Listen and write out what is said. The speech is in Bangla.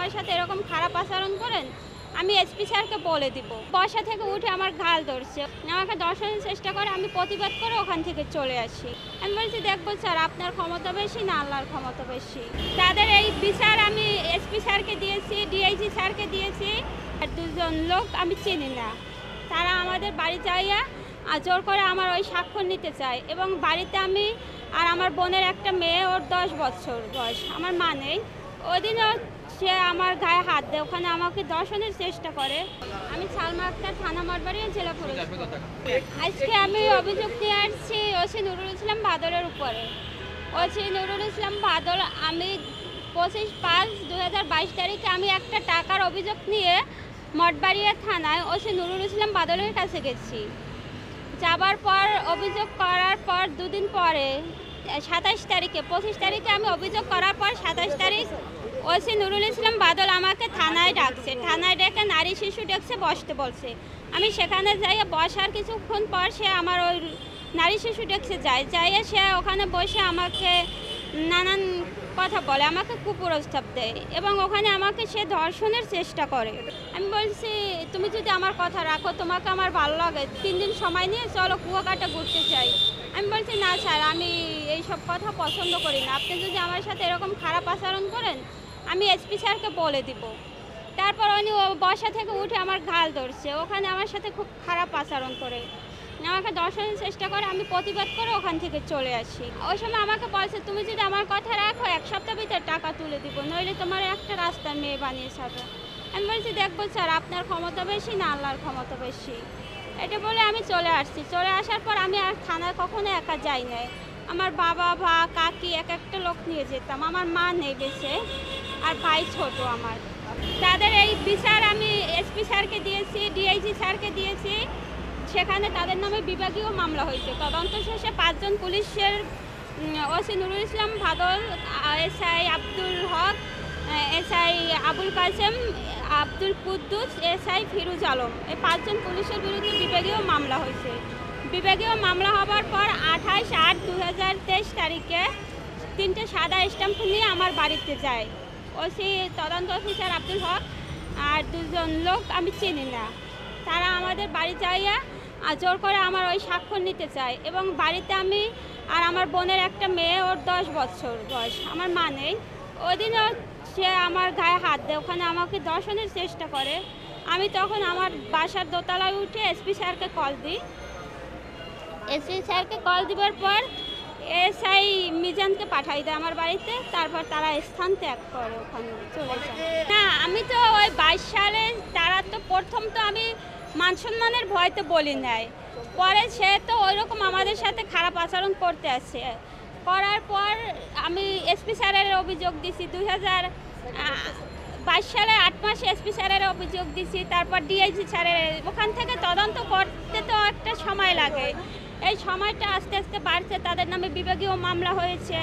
আমার সাথে এরকম খারাপ আচরণ করেন, আমি এসপি স্যারকে বলে দিব। বসা থেকে উঠে আমার গাল ধরছে, আমাকে দর্শনের চেষ্টা করে, আমি প্রতিবাদ করে ওখান থেকে চলে আসি। আমি বলছি, দেখবো স্যার আপনার ক্ষমতা বেশি না আল্লাহর ক্ষমতা বেশি। তাদের এই বিচার আমি এসপি স্যারকে দিয়েছি, ডিআইজি স্যারকে দিয়েছি। আর দুজন লোক আমি চিনি না, তারা আমাদের বাড়ি যাইয়া জোর করে আমার ওই স্বাক্ষর নিতে চায়। এবং বাড়িতে আমি আর আমার বোনের একটা মেয়ে, ওর 10 বছর বয়স, আমার মা নেই। ওই দিনও সে আমার গায়ে হাত দেয়, ওখানে আমাকে দর্শনের চেষ্টা করে। আমি সালমা আক্তার, থানা মঠবাড়িয়া, জেলা ফরিদপুর। আজকে আমি অভিযোগ নিয়ে আসছি ওসি নুরুল ইসলাম বাদলের উপরে। ওসি নুরুল ইসলাম বাদল, আমি 25/5/2022 তারিখে আমি একটা টাকার অভিযোগ নিয়ে মঠবাড়িয়া থানায় ওসি নুরুল ইসলাম বাদলের কাছে গেছি। যাবার পর অভিযোগ করার পর দুদিন পরে 27 তারিখে 25 তারিখে আমি অভিযোগ করার পর 27 তারিখ ওসি নুরুল ইসলাম বাদল আমাকে থানায় ডাকছে। থানায় ডেকে নারী শিশু ডেস্কে বসতে বলছে। আমি সেখানে যাইয়া বসার কিছুক্ষণ পর সে আমার ওই নারী শিশু ডেস্কে যাইয়া সে ওখানে বসে আমাকে নানান কথা বলে, আমাকে কুপ্রস্তাব দেয় এবং ওখানে আমাকে সে ধর্ষণের চেষ্টা করে। আমি বলছি, তুমি যদি আমার কথা রাখো, তোমাকে আমার ভালো লাগে, 3 দিন সময় নিয়ে চলো কুয়াকাটা ঘুরতে চাই। আমি বলছি, না স্যার, আমি এইসব কথা পছন্দ করি না। আপনি যদি আমার সাথে এরকম খারাপ আচরণ করেন, আমি এসপি স্যারকে বলে দিব। তারপর উনি বসা থেকে উঠে আমার গাল ধরছে, ওখানে আমার সাথে খুব খারাপ আচরণ করে, আমাকে দর্শনের চেষ্টা করে, আমি প্রতিবাদ করে ওখান থেকে চলে আসি। ওই সময় আমাকে বলছে, তুমি যদি আমার কথা রাখো 1 সপ্তাহ ভিতরে টাকা তুলে দিব, নইলে তোমার একটা রাস্তার মেয়ে বানিয়ে ছাড়বো। আমি বলছি, দেখবো স্যার আপনার ক্ষমতা বেশি না আল্লাহর ক্ষমতা বেশি। এটা বলে আমি চলে আসছি। চলে আসার পর আমি আর থানায় কখনো একা যাই নাই। আমার বাবা বা কাকি একটা লোক নিয়ে যেতাম। আমার মা নেই বেঁচে, আর ভাই ছোট আমার। তাদের এই বিচার আমি এসপি স্যারকে দিয়েছি, ডিআইজি স্যারকে দিয়েছি। সেখানে তাদের নামে বিভাগীয় মামলা হয়েছে। তদন্ত শেষে 5 জন পুলিশের, ওসি নুরুল ইসলাম বাদল, এসআই আব্দুল হক, এসআই আবুল কাসেম, আব্দুল কুদ্দুস, এসআই ফিরোজ আলম, এই 5 জন পুলিশের বিরুদ্ধে বিভাগীয় মামলা হয়েছে। বিভাগীয় মামলা হবার পর 28/8/2023 তারিখে 3টে সাদা স্ট্যাম্প নিয়ে আমার বাড়িতে যায় ওসি তদন্ত অফিসার আব্দুল হক আর 2 জন লোক আমি চিনি না। তারা আমাদের বাড়ি যাইয়া জোর করে আমার ওই স্বাক্ষর নিতে চায়। এবং বাড়িতে আমি আর আমার বোনের একটা মেয়ে, ওর 10 বছর বয়স, আমার মা নেই। ওই দিনও সে আমার গায়ে হাত দেয়, ওখানে আমাকে দর্শনের চেষ্টা করে। আমি তখন আমার বাসার দোতলায় উঠে এসপি স্যারকে কল দিই। এসপি স্যারকে কল দেওয়ার পর এসআই মিজানকে পাঠাই দেয় আমার বাড়িতে। তারপর তারা স্থান ত্যাগ করে, ওখানে চলে যায়। না, আমি তো ওই 22 সালে, তারা তো প্রথম তো আমি মান সম্মানের ভয়তে বলি নাই। পরে সে তো ওইরকম আমাদের সাথে খারাপ আচরণ করতে আসে। করার পর আমি এসপি স্যারের অভিযোগ দিছি। 2022 সালে 8 মাসে এসপি স্যারের অভিযোগ দিছি। তারপর ডিআইজি স্যারের, ওখান থেকে তদন্ত করতে তো একটা সময় লাগে। এই সময়টা আস্তে আস্তে বাড়ছে। তাদের নামে বিভাগীয় মামলা হয়েছে।